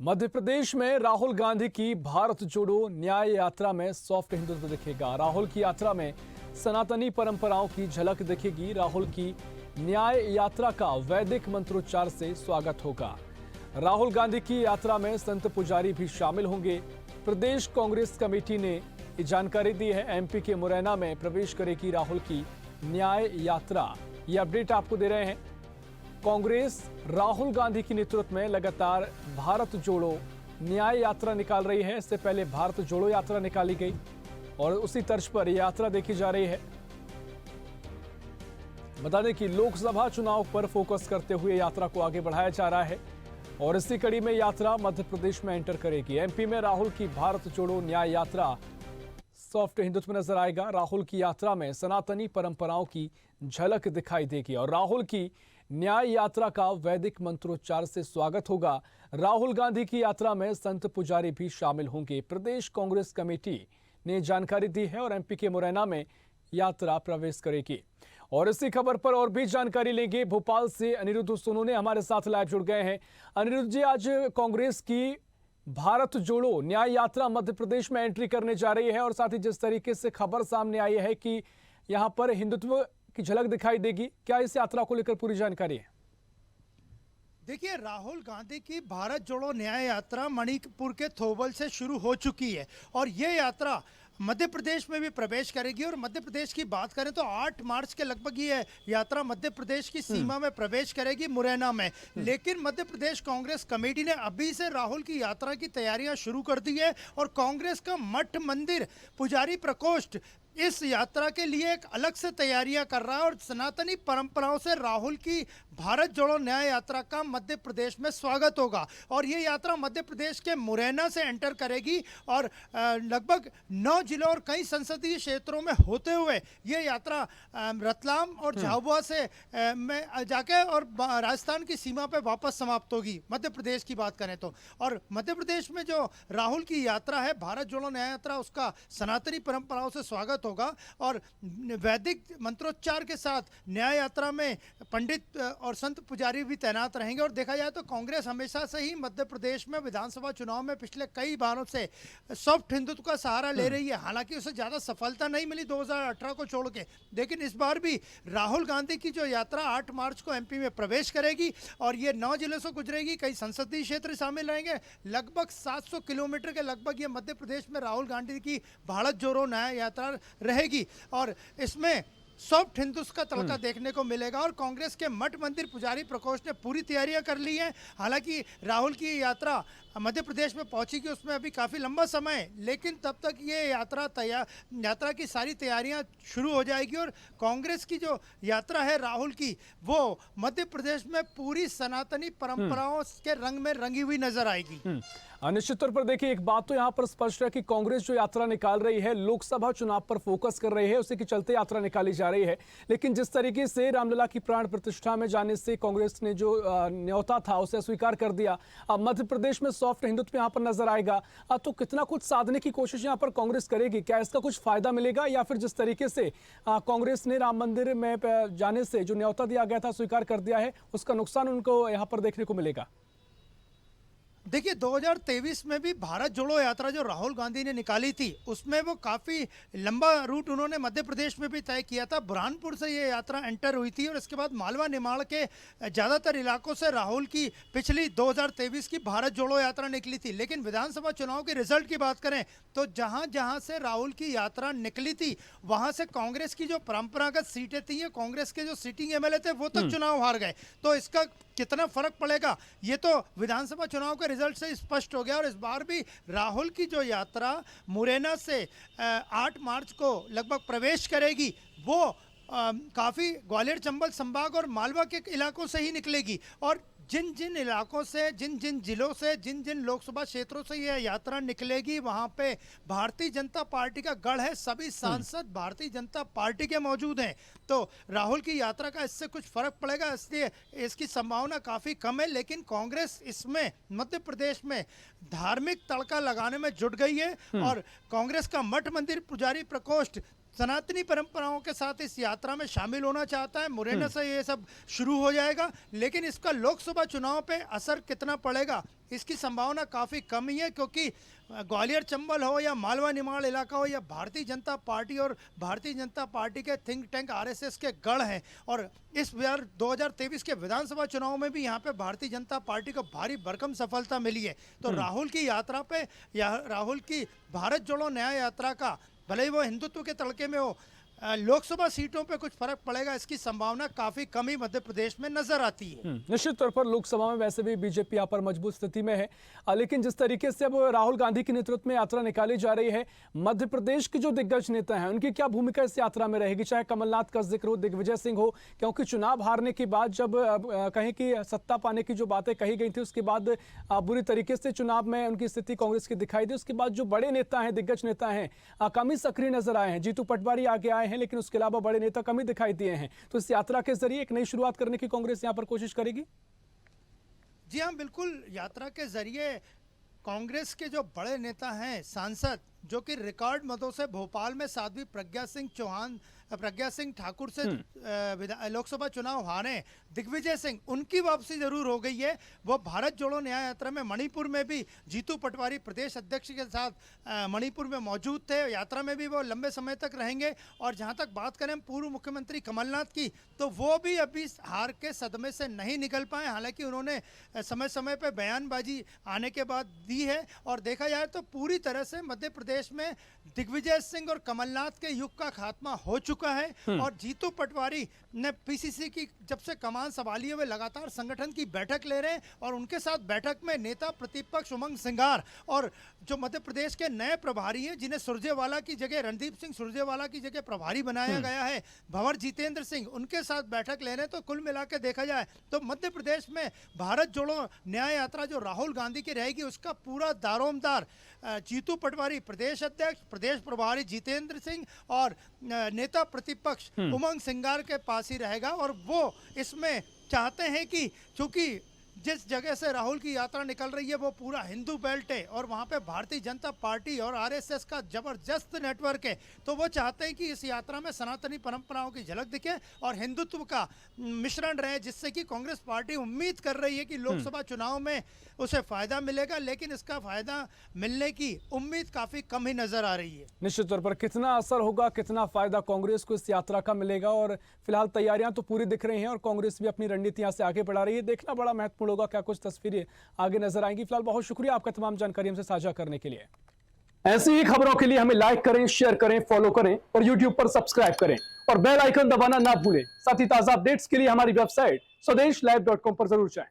मध्य प्रदेश में राहुल गांधी की भारत जोड़ो न्याय यात्रा में सॉफ्ट हिंदुत्व दिखेगा। राहुल की यात्रा में सनातनी परंपराओं की झलक दिखेगी। राहुल की न्याय यात्रा का वैदिक मंत्रोच्चार से स्वागत होगा। राहुल गांधी की यात्रा में संत पुजारी भी शामिल होंगे। प्रदेश कांग्रेस कमेटी ने ये जानकारी दी है। एमपी के मुरैना में प्रवेश करेगी राहुल की न्याय यात्रा। ये अपडेट आपको दे रहे हैं। कांग्रेस राहुल गांधी के नेतृत्व में लगातार भारत जोड़ो न्याय यात्रा निकाल रही है। इससे पहले भारत जोड़ो यात्रा निकाली गई और उसी तर्ज पर यह यात्रा देखी जा रही है। बता दें कि लोकसभा चुनाव पर फोकस करते हुए यात्रा को आगे बढ़ाया जा रहा है और इसी कड़ी में यात्रा मध्य प्रदेश में एंटर करेगी। एमपी में राहुल की भारत जोड़ो न्याय यात्रा सॉफ्ट हिंदुत्व नजर आएगा। राहुल की यात्रा में सनातनी परंपराओं की झलक दिखाई देगी और राहुल की न्याय यात्रा का वैदिक मंत्रोच्चार से स्वागत होगा। राहुल गांधी की यात्रा में संत पुजारी भी शामिल होंगे। प्रदेश कांग्रेस कमेटी ने जानकारी दी है और एमपी के मुरैना में यात्रा प्रवेश करेगी। और इसी खबर पर और भी जानकारी लेंगे। भोपाल से अनिरुद्ध सोनू हमारे साथ लाइव जुड़ गए हैं। अनिरुद्ध जी, आज कांग्रेस की भारत जोड़ो न्याय यात्रा मध्य प्रदेश में एंट्री करने जा रही है और साथ ही जिस तरीके से खबर सामने आई है कि यहां पर हिंदुत्व की झलक दिखाई देगी, क्या इस यात्रा को लेकर पूरी जानकारी है? देखिए, राहुल गांधी की भारत जोड़ो न्याय यात्रा मणिपुर के थोबल से शुरू हो चुकी है और ये यात्रा मध्य प्रदेश में भी प्रवेश करेगी। और मध्य प्रदेश की बात करें तो 8 मार्च के लगभग ये यात्रा मध्य प्रदेश की सीमा में प्रवेश करेगी मुरैना में। लेकिन मध्य प्रदेश कांग्रेस कमेटी ने अभी से राहुल की यात्रा की तैयारियां शुरू कर दी है और कांग्रेस का मठ मंदिर पुजारी प्रकोष्ठ इस यात्रा के लिए एक अलग से तैयारियां कर रहा है और सनातनी परंपराओं से राहुल की भारत जोड़ो न्याय यात्रा का मध्य प्रदेश में स्वागत होगा। और ये यात्रा मध्य प्रदेश के मुरैना से एंटर करेगी और लगभग 9 जिलों और कई संसदीय क्षेत्रों में होते हुए ये यात्रा रतलाम और झाबुआ से में जाके और राजस्थान की सीमा पे वापस समाप्त होगी मध्य प्रदेश की बात करें तो। और मध्य प्रदेश में जो राहुल की यात्रा है भारत जोड़ो न्याय यात्रा, उसका सनातनी परंपराओं से स्वागत होगा और वैदिक मंत्रोच्चार के साथ न्याय यात्रा में पंडित और संत पुजारी भी तैनात रहेंगे। और देखा जाए तो कांग्रेस हमेशा से ही मध्य प्रदेश में विधानसभा चुनाव में पिछले कई बारों से सॉफ्ट हिंदुत्व का सहारा ले रही है। हालांकि उसे ज्यादा सफलता नहीं मिली 2018 को छोड़ के, लेकिन इस बार भी राहुल गांधी की जो यात्रा 8 मार्च को एमपी में प्रवेश करेगी और ये 9 जिलों से गुजरेगी। कई संसदीय क्षेत्र शामिल रहेंगे। लगभग 700 किलोमीटर के लगभग ये मध्य प्रदेश में राहुल गांधी की भारत जोड़ो न्याय यात्रा रहेगी और इसमें सॉफ्ट हिंदुत्व का तड़का देखने को मिलेगा। और कांग्रेस के मठ मंदिर पुजारी प्रकोष्ठ ने पूरी तैयारियां कर ली हैं। हालांकि राहुल की यात्रा मध्य प्रदेश में पहुंचेगी उसमें अभी काफ़ी लंबा समय है, लेकिन तब तक ये यात्रा की सारी तैयारियां शुरू हो जाएगी और कांग्रेस की जो यात्रा है राहुल की, वो मध्य प्रदेश में पूरी सनातनी परंपराओं के रंग में रंगी हुई नजर आएगी। निश्चित तौर पर देखिए, एक बात तो यहाँ पर स्पष्ट है कि कांग्रेस जो यात्रा निकाल रही है लोकसभा चुनाव पर फोकस कर रही है, उसी के चलते यात्रा निकाली जा रही है। लेकिन जिस तरीके से रामलला की प्राण प्रतिष्ठा में जाने से कांग्रेस ने जो न्योता था उसे स्वीकार कर दिया, अब मध्य प्रदेश में सॉफ्ट हिंदुत्व यहाँ पर नजर आएगा, तो कितना कुछ साधने की कोशिश यहाँ पर कांग्रेस करेगी? क्या इसका कुछ फायदा मिलेगा या फिर जिस तरीके से कांग्रेस ने राम मंदिर में जाने से जो न्योता दिया गया था स्वीकार कर दिया है, उसका नुकसान उनको यहाँ पर देखने को मिलेगा? देखिए, 2023 में भी भारत जोड़ो यात्रा जो राहुल गांधी ने निकाली थी उसमें वो काफ़ी लंबा रूट उन्होंने मध्य प्रदेश में भी तय किया था। बुरहानपुर से ये यात्रा एंटर हुई थी और इसके बाद मालवा निमाड़ के ज़्यादातर इलाकों से राहुल की पिछली 2023 की भारत जोड़ो यात्रा निकली थी। लेकिन विधानसभा चुनाव के रिजल्ट की बात करें तो जहाँ जहाँ से राहुल की यात्रा निकली थी वहाँ से कांग्रेस की जो परंपरागत सीटें थी, कांग्रेस के जो सिटिंग एमएलए थे वो तक चुनाव हार गए। तो इसका कितना फर्क पड़ेगा ये तो विधानसभा चुनाव के रिजल्ट से स्पष्ट हो गया। और इस बार भी राहुल की जो यात्रा मुरैना से 8 मार्च को लगभग प्रवेश करेगी वो काफ़ी ग्वालियर चंबल संभाग और मालवा के इलाकों से ही निकलेगी। और जिन जिन इलाकों से, जिन जिन जिलों से, जिन जिन लोकसभा क्षेत्रों से यह यात्रा निकलेगी वहां पे भारतीय जनता पार्टी का गढ़ है। सभी सांसद भारतीय जनता पार्टी के मौजूद हैं। तो राहुल की यात्रा का इससे कुछ फर्क पड़ेगा, इसलिए इसकी संभावना काफ़ी कम है। लेकिन कांग्रेस इसमें मध्य प्रदेश में धार्मिक तड़का लगाने में जुट गई है और कांग्रेस का मठ मंदिर पुजारी प्रकोष्ठ सनातनी परंपराओं के साथ इस यात्रा में शामिल होना चाहता है। मुरैना से ये सब शुरू हो जाएगा, लेकिन इसका लोकसभा चुनाव पे असर कितना पड़ेगा इसकी संभावना काफ़ी कम ही है, क्योंकि ग्वालियर चंबल हो या मालवा निमाड़ इलाका हो या भारतीय जनता पार्टी और भारतीय जनता पार्टी के थिंक टैंक आरएसएस के गढ़ हैं। और इस बार 2023 के विधानसभा चुनाव में भी यहाँ पे भारतीय जनता पार्टी को भारी भरकम सफलता मिली है। तो राहुल की यात्रा पे या राहुल की भारत जोड़ो न्याय यात्रा का, भले ही वो हिंदुत्व के तड़के में हो, लोकसभा सीटों पे कुछ फर्क पड़ेगा इसकी संभावना काफी कम ही मध्य प्रदेश में नजर आती है। निश्चित तौर पर लोकसभा में वैसे भी बीजेपी यहाँ पर मजबूत स्थिति में है, लेकिन जिस तरीके से अब राहुल गांधी के नेतृत्व में यात्रा निकाली जा रही है, मध्य प्रदेश के जो दिग्गज नेता हैं उनकी क्या भूमिका इस यात्रा में रहेगी, चाहे कमलनाथ का जिक्र हो, दिग्विजय सिंह हो, क्योंकि चुनाव हारने के बाद जब कहें कि सत्ता पाने की जो बातें कही गई थी उसके बाद बुरी तरीके से चुनाव में उनकी स्थिति कांग्रेस की दिखाई दी। उसके बाद जो बड़े नेता हैं, दिग्गज नेता हैं, कम ही सक्रिय नजर आए हैं। जीतू पटवारी आगे आए हैं, लेकिन उसके अलावा बड़े नेता कम ही दिखाई दिए हैं। तो इस यात्रा के जरिए एक नई शुरुआत करने की कांग्रेस यहां पर कोशिश करेगी। जी हाँ, बिल्कुल। यात्रा के जरिए कांग्रेस के जो बड़े नेता हैं, सांसद, जो कि रिकॉर्ड मतों से भोपाल में साध्वी प्रज्ञा सिंह ठाकुर से लोकसभा चुनाव हारे, दिग्विजय सिंह, उनकी वापसी जरूर हो गई है। वो भारत जोड़ो न्याय यात्रा में मणिपुर में भी जीतू पटवारी प्रदेश अध्यक्ष के साथ मणिपुर में मौजूद थे। यात्रा में भी वो लंबे समय तक रहेंगे। और जहां तक बात करें पूर्व मुख्यमंत्री कमलनाथ की, तो वो भी अभी हार के सदमे से नहीं निकल पाए। हालांकि उन्होंने समय समय पर बयानबाजी आने के बाद दी है। और देखा जाए तो पूरी तरह से मध्य प्रदेश में दिग्विजय सिंह और कमलनाथ के युग का खात्मा हो चुका है। और जीतू पटवारी ने पीसीसी की जब से कमान संभाली वे लगातार संगठन की बैठक ले रहे हैं। और उनके साथ बैठक में नेता प्रतिपक्ष उमंग सिंगार और जो मध्य प्रदेश के नए प्रभारी हैं, जिन्हें सुरजेवाला की जगह, रणदीप सिंह सुरजेवाला की जगह प्रभारी बनाया गया है, भंवर जितेंद्र सिंह, उनके साथ बैठक ले रहे हैं। तो कुल मिला के देखा जाए तो मध्य प्रदेश में भारत जोड़ो न्याय यात्रा जो राहुल गांधी की रहेगी, उसका पूरा दारोमदार जीतू पटवारी प्रदेश अध्यक्ष, प्रदेश प्रभारी जितेंद्र सिंह और नेता प्रतिपक्ष उमंग सिंगार के पास ही रहेगा। और वो इसमें चाहते हैं कि चूंकि जिस जगह से राहुल की यात्रा निकल रही है वो पूरा हिंदू बेल्ट है और वहाँ पे भारतीय जनता पार्टी और आरएसएस का जबरदस्त नेटवर्क है, तो वो चाहते हैं कि इस यात्रा में सनातनी परंपराओं की झलक दिखे और हिंदुत्व का मिश्रण रहे, जिससे कि कांग्रेस पार्टी उम्मीद कर रही है कि लोकसभा चुनाव में उसे फायदा मिलेगा। लेकिन इसका फायदा मिलने की उम्मीद काफी कम ही नजर आ रही है। निश्चित तौर पर कितना असर होगा, कितना फायदा कांग्रेस को इस यात्रा का मिलेगा, और फिलहाल तैयारियां तो पूरी दिख रही हैं और कांग्रेस भी अपनी रणनीति यहां से आगे बढ़ा रही है। देखना बड़ा महत्वपूर्ण होगा क्या कुछ तस्वीरें आगे नजर आएंगी। फिलहाल बहुत शुक्रिया आपका तमाम जानकारी हमसे साझा करने के लिए। ऐसी ही खबरों के लिए हमें लाइक करें, शेयर करें, फॉलो करें और यूट्यूब पर सब्सक्राइब करें और बेल आइकन दबाना ना भूलें। साथ ही ताजा अपडेट्स के लिए हमारी वेबसाइट स्वदेशलाइव.com पर जरूर जाएं।